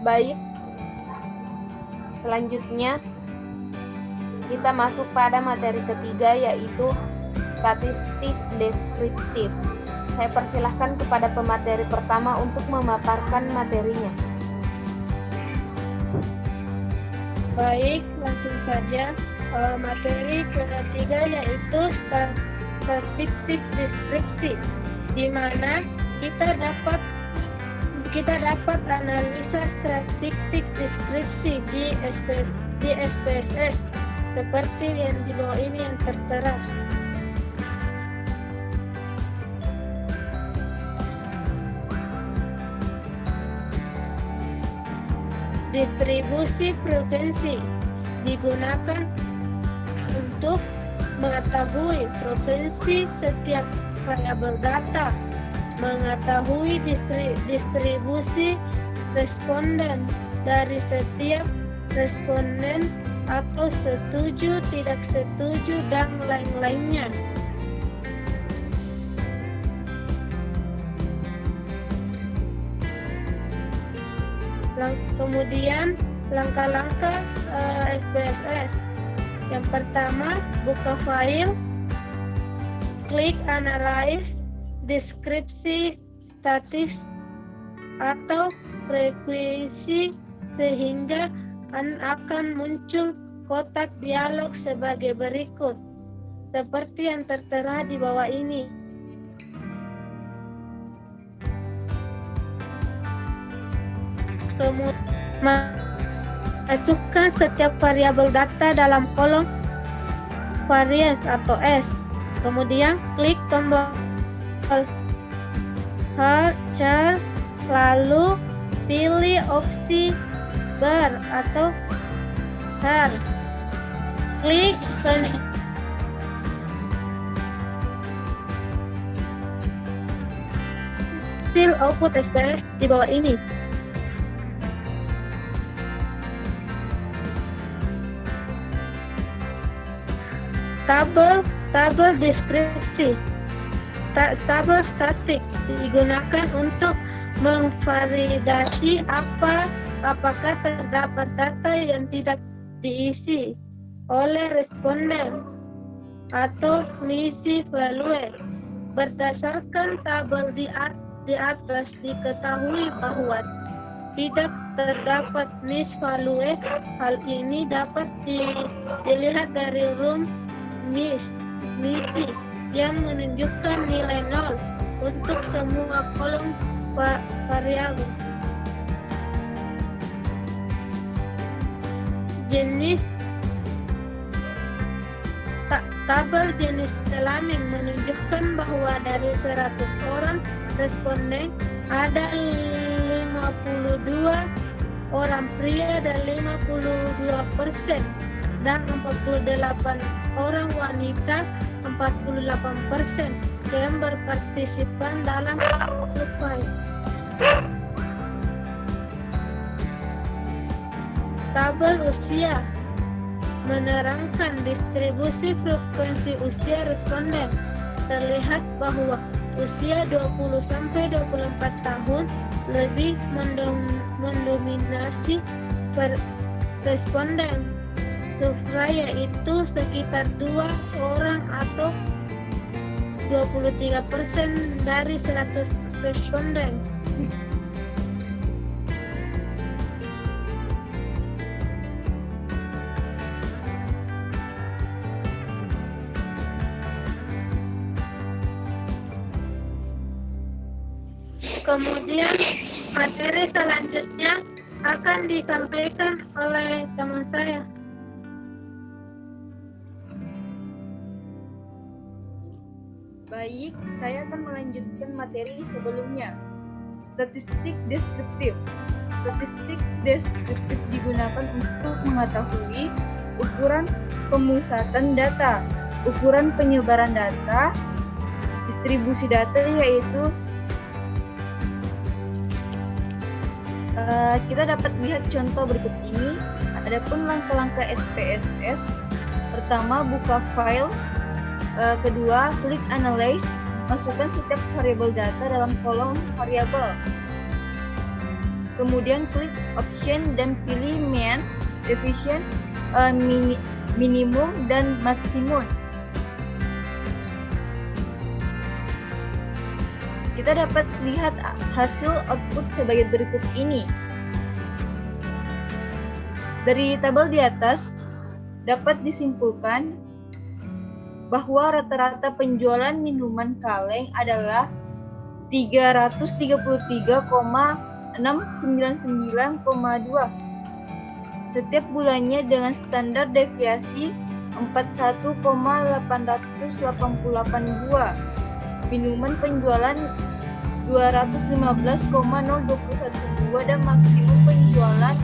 Baik, selanjutnya kita masuk pada materi ketiga, yaitu statistik deskriptif. Saya persilahkan kepada pemateri pertama untuk memaparkan materinya. Baik, langsung saja. Materi ketiga yaitu statistik deskripsi, di mana kita dapat analisa statistik deskripsi di SPSS seperti yang di bawah ini yang tertera. Distribusi provinsi digunakan untuk mengetahui provinsi setiap variabel data, mengetahui distribusi responden dari setiap responden atau setuju, tidak setuju, dan lain-lainnya. Kemudian langkah-langkah SPSS. Yang pertama, buka file, klik analyze, deskripsi statis atau frekuensi, sehingga akan muncul kotak dialog sebagai berikut, seperti yang tertera di bawah ini. Kemudian masukkan setiap variabel data dalam kolom variance atau S. Kemudian klik tombol chart, lalu pilih opsi bar atau har. Klik hasil output SPSS di bawah ini. Tabel deskripsi. Tabel statik digunakan untuk memvalidasi apakah terdapat data yang tidak diisi oleh responden atau mengisi value. Berdasarkan tabel di atas diketahui bahwa tidak terdapat miss value. Hal ini dapat dilihat dari room misi yang menunjukkan nilai 0 untuk semua kolom variabel. Jenis tabel jenis kelamin menunjukkan bahwa dari 100 orang responden ada 52 orang pria dan 52%, dan 48 orang wanita 48% yang berpartisipan dalam survei. Tabel usia menerangkan distribusi frekuensi usia responden. Terlihat bahwa usia 20-24 tahun lebih mendominasi responden survei, yaitu sekitar 2 orang atau 23% dari 100 responden. Kemudian materi selanjutnya akan disampaikan oleh teman saya. Baik, saya akan melanjutkan materi sebelumnya. Statistik deskriptif. Statistik deskriptif digunakan untuk mengetahui ukuran pemusatan data, ukuran penyebaran data, distribusi data, yaitu kita dapat lihat contoh berikut ini. Adapun langkah-langkah SPSS, pertama buka file, kedua klik analyze, masukkan setiap variabel data dalam kolom variabel. kemudian klik option dan pilih mean, division, minimum, dan maksimum. Kita dapat lihat hasil output sebagai berikut ini. Dari tabel di atas, dapat disimpulkan bahwa rata-rata penjualan minuman kaleng adalah 333,699,2 setiap bulannya dengan standar deviasi 41,888,2. Minuman penjualan 215,0212 dan maksimum penjualan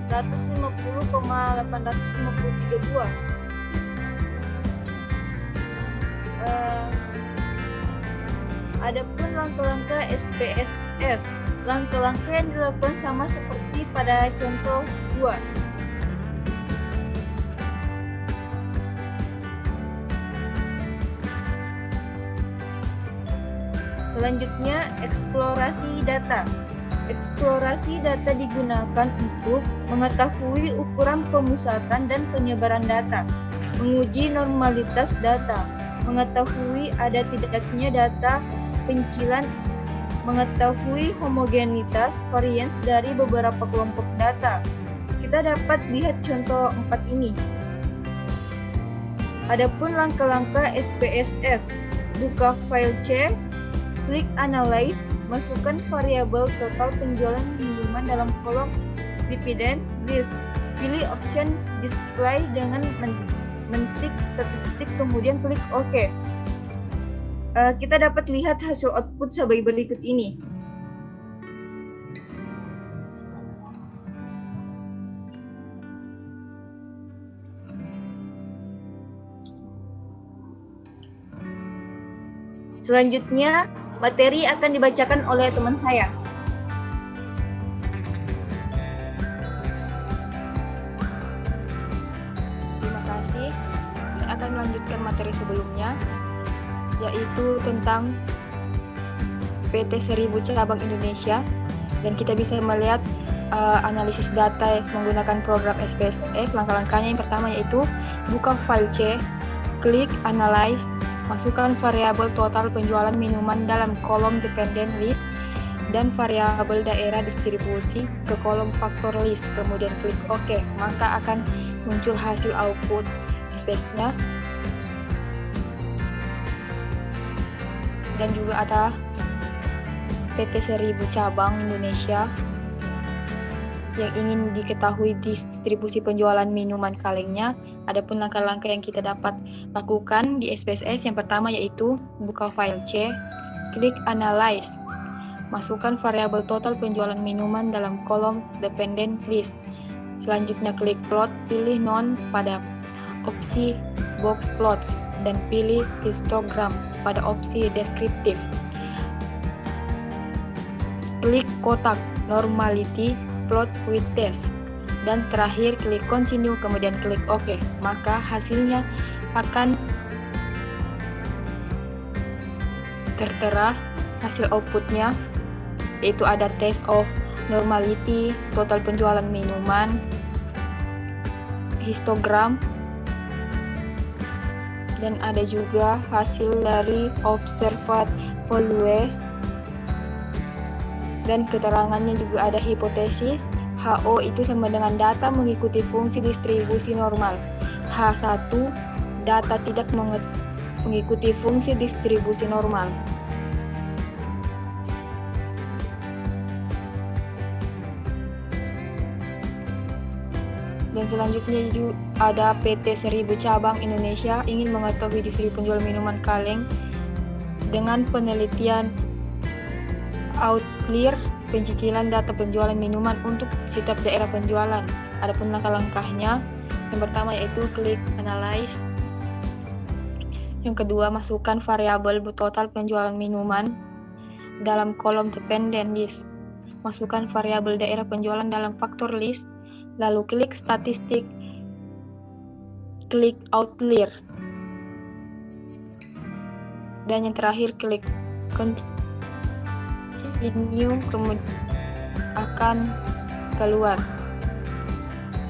450,853,2. Adapun langkah-langkah SPSS, langkah-langkah yang dilakukan sama seperti pada contoh 2. Selanjutnya, eksplorasi data. Eksplorasi data digunakan untuk mengetahui ukuran pemusatan dan penyebaran data, menguji normalitas data, mengetahui ada tidaknya data pencilan, mengetahui homogenitas varians dari beberapa kelompok data. Kita dapat lihat contoh 4 ini. Adapun langkah-langkah SPSS, buka file C, klik Analyze, masukkan variabel total penjualan minuman dalam kolom dependent list, pilih option Display dengan mentik statistik, kemudian klik OK. Kita dapat lihat hasil output sebagai berikut ini. Selanjutnya, materi akan dibacakan oleh teman saya. Terima kasih. Saya akan melanjutkan materi sebelumnya, yaitu tentang PT 1000 Cabang Indonesia, dan kita bisa melihat analisis data menggunakan program SPSS. Langkah-langkahnya yang pertama yaitu buka file C, klik Analyze, masukkan variabel total penjualan minuman dalam kolom dependent list dan variabel daerah distribusi ke kolom factor list, kemudian klik OK. Maka akan muncul hasil output SPSS-nya. Dan juga ada PT 1000 Cabang Indonesia yang ingin diketahui distribusi penjualan minuman kalengnya. Adapun langkah-langkah yang kita dapat lakukan di SPSS yang pertama yaitu buka file C, klik Analyze, masukkan variabel total penjualan minuman dalam kolom dependent list. Selanjutnya klik Plot, pilih None pada opsi Box Plots dan pilih Histogram pada opsi Deskriptif. Klik kotak Normality Plot with Test dan terakhir klik Continue, kemudian klik OK. Maka hasilnya akan tertera hasil outputnya, yaitu ada test of normality, total penjualan minuman, histogram, dan ada juga hasil dari observed value, dan keterangannya juga ada hipotesis. HO itu sama dengan data mengikuti fungsi distribusi normal. H1 data tidak mengikuti fungsi distribusi normal. Dan selanjutnya juga ada PT 1000 Cabang Indonesia ingin mengetahui distribusi penjualan minuman kaleng dengan penelitian outlier pencicilan data penjualan minuman untuk setiap daerah penjualan. Adapun langkah-langkahnya, yang pertama yaitu klik Analyze. Yang kedua, masukkan variabel total penjualan minuman dalam kolom dependent list. Masukkan variabel daerah penjualan dalam faktor list, lalu klik statistik, klik outlier. Dan yang terakhir klik continue, akan keluar.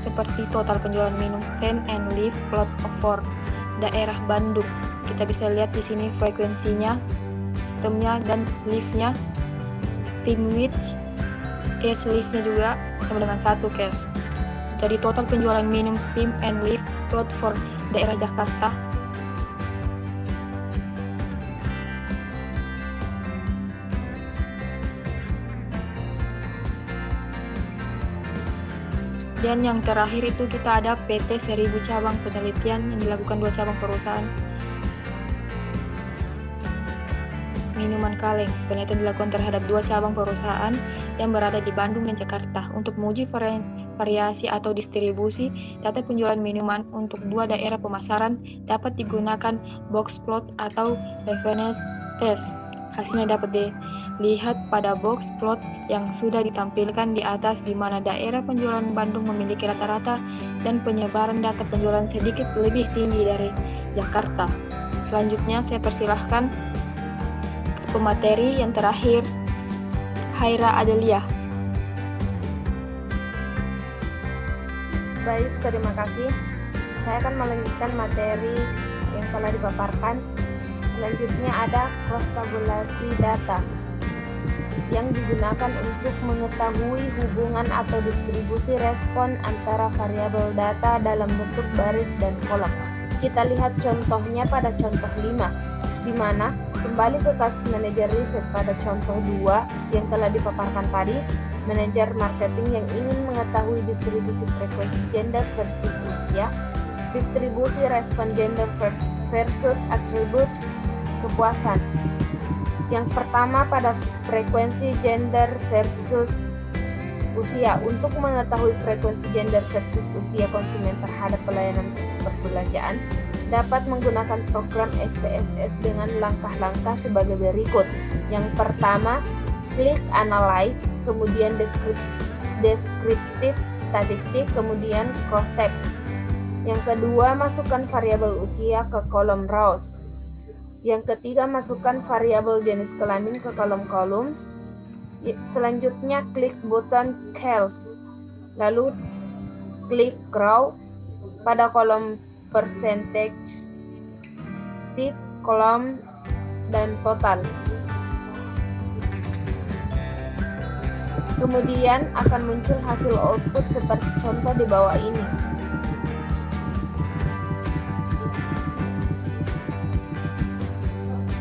Seperti total penjualan minum Stand and Leaf plot for daerah Bandung. Kita bisa lihat di sini frekuensinya, sistemnya dan leaf-nya. Steam which is leaf-nya juga sama dengan 1 case. Jadi total penjualan minum Steam and Leaf plot for daerah Jakarta dan yang terakhir itu kita ada PT 1000 cabang penelitian yang dilakukan 2 cabang perusahaan minuman kaleng. Penelitian dilakukan terhadap 2 cabang perusahaan yang berada di Bandung dan Jakarta untuk menguji variasi atau distribusi data penjualan minuman untuk 2 daerah pemasaran dapat digunakan box plot atau reference test. Hasilnya dapat dilihat pada box plot yang sudah ditampilkan di atas, di mana daerah penjualan Bandung memiliki rata-rata dan penyebaran data penjualan sedikit lebih tinggi dari Jakarta. Selanjutnya saya persilahkan ke pemateri yang terakhir, Haira Adelia. Baik, terima kasih. Saya akan melanjutkan materi yang telah dipaparkan. Selanjutnya ada cross-tabulasi data yang digunakan untuk mengetahui hubungan atau distribusi respon antara variabel data dalam bentuk baris dan kolom. Kita lihat contohnya pada contoh 5, di mana kembali ke kasus manajer riset pada contoh 2 yang telah dipaparkan tadi, manajer marketing yang ingin mengetahui distribusi frekuensi gender versus usia, distribusi respon gender versus atribut kepuasan. Yang pertama pada frekuensi gender versus usia. Untuk mengetahui frekuensi gender versus usia konsumen terhadap pelayanan perbelanjaan, dapat menggunakan program SPSS dengan langkah-langkah sebagai berikut. Yang pertama, klik analyze, kemudian deskriptif statistik, kemudian cross tabs. Yang kedua, masukkan variabel usia ke kolom rows. Yang ketiga, masukkan variabel jenis kelamin ke kolom columns. Selanjutnya, klik button cells. Lalu, klik row pada kolom percentage, tip, kolom, dan total. Kemudian akan muncul hasil output seperti contoh di bawah ini.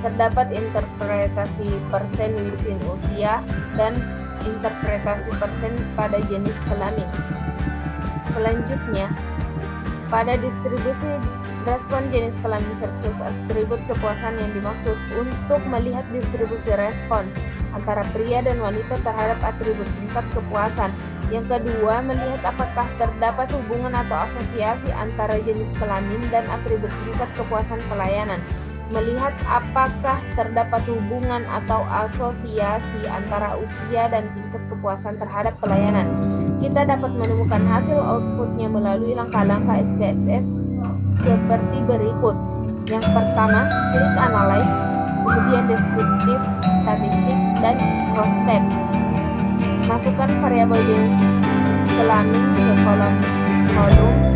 Terdapat interpretasi persen within usia dan interpretasi persen pada jenis kelamin. Selanjutnya, pada distribusi respon jenis kelamin versus atribut kepuasan yang dimaksud untuk melihat distribusi respons antara pria dan wanita terhadap atribut tingkat kepuasan. Yang kedua, melihat apakah terdapat hubungan atau asosiasi antara jenis kelamin dan atribut tingkat kepuasan pelayanan. Melihat apakah terdapat hubungan atau asosiasi antara usia dan tingkat kepuasan terhadap pelayanan. Kita dapat menemukan hasil outputnya melalui langkah-langkah SPSS seperti berikut. Yang pertama, klik analyze, kemudian deskriptif, statistik, dan cross tabs. Masukkan variabel jenis kelamin ke kolom columns.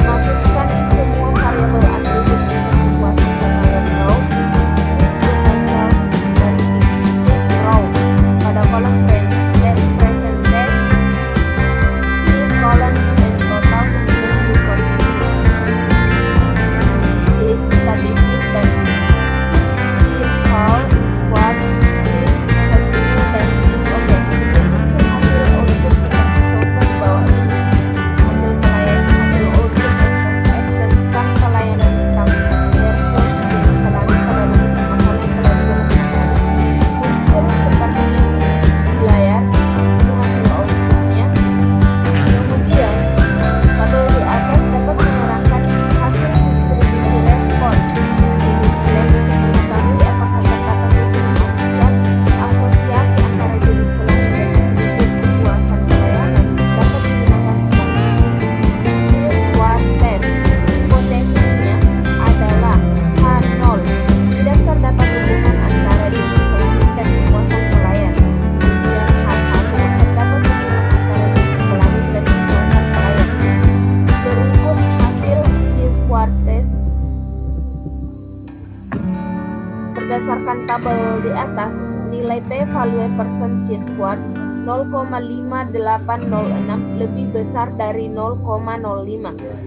Masukkan semua variabel atribut kepuasan ke kolom row. Row pada kolom present test, kolom dan total, kemudian di kolom klik statistik dan sheet call squad, klik continue dan klik OK. Kemudian muncul hasil output seperti contoh di bawah ini. Hasil output tabel di atas, nilai p-value percent chi-squared 0,5806 lebih besar dari 0,05,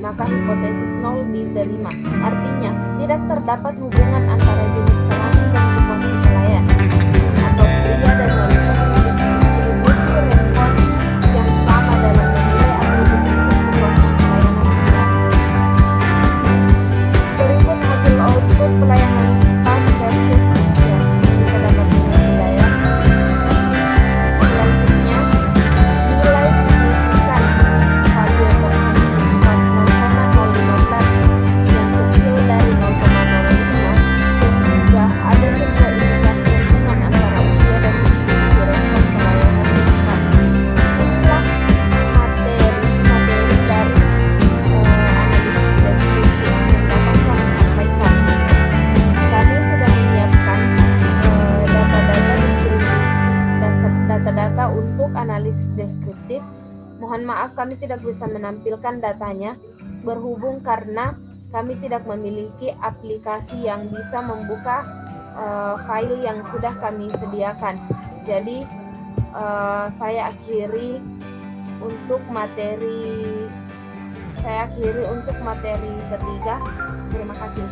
maka hipotesis 0 diterima. Artinya, tidak terdapat hubungan antara jenis kelamin dan situasi pelayan, atau pria dan wanita memiliki respon yang sama dalam menilai atribut situasi pelayanan. Berikut hasil output pelayanan SPAS versus Indonesia. Kita dapat menilai ya. Selanjutnya, nilai signifikan value percent chi-squared 0,015 yang kecil dari 0,05, sehingga ada sebuah indikasi hubungan antara usia dan distribusi respon pelayanan SPAS. Inilah materi dari analisis deskripsi yang dapat kami sampaikan. Kami sudah menyiapkan data-data untuk analisis deskriptif. Mohon maaf kami tidak bisa menampilkan datanya berhubung karena kami tidak memiliki aplikasi yang bisa membuka file yang sudah kami sediakan. Jadi saya akhiri untuk materi ketiga. Terima kasih.